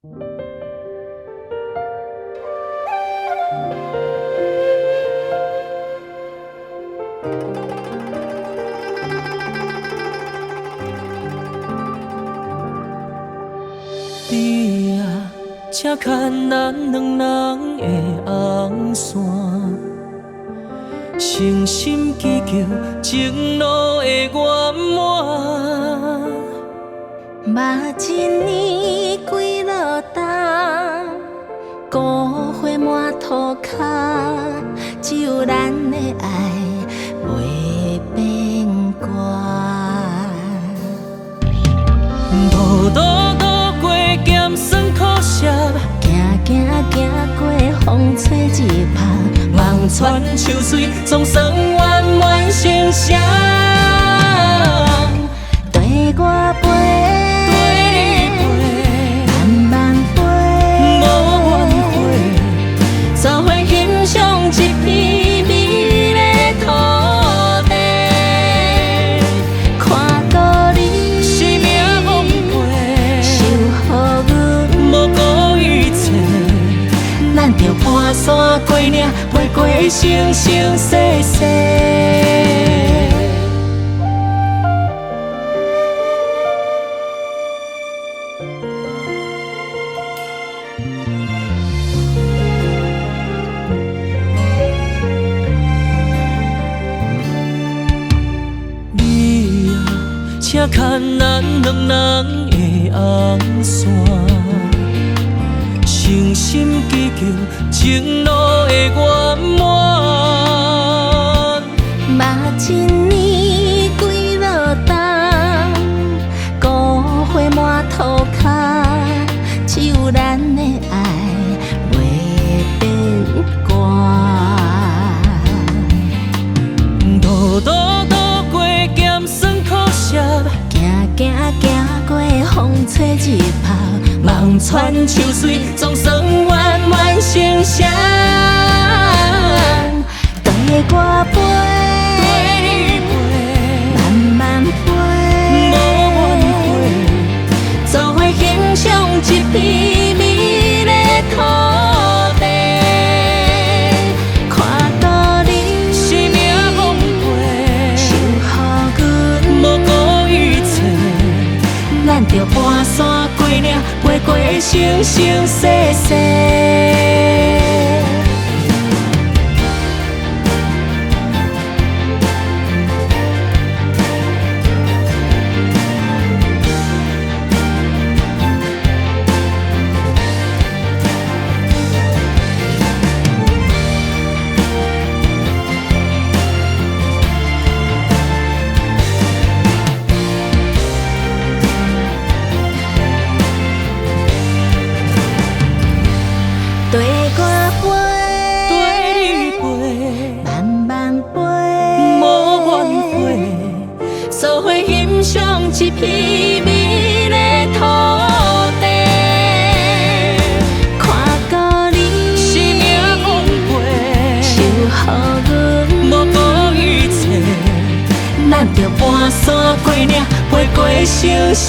你啊，请牵咱两人的红线，诚心祈求情路会圆满。目一年几落冬，孤花满土骹，只有咱的爱袂变卦。路途渡过咸酸苦涩，行过风吹日晒，望穿秋水，总算圆满成双。对我陪，慢慢陪，无怨悔，才会欣赏一片美丽土地。看到你生命奉陪，守护阮，无顾一切，咱着攀山过岭，陪过生生世世。你啊，请牵咱两人的红线，诚心祈求情路会圆满。目一年几落冬，孤花满土骹，只有咱的爱袂变卦。路途渡过咸酸苦涩，行过风吹日晒，望穿秋水，总算圆满成双。对我陪，慢慢陪，无怨悔，才会欣赏一片美丽土地。看到你生命奉陪，守护阮，无顾一切，咱着攀山过岭，陪过生生世世。对我陪，对你陪，慢慢陪，无怨悔，才会欣赏一片美丽土地。看到你生命奉陪，守护阮，无顾一切，咱着攀山过岭，陪过生生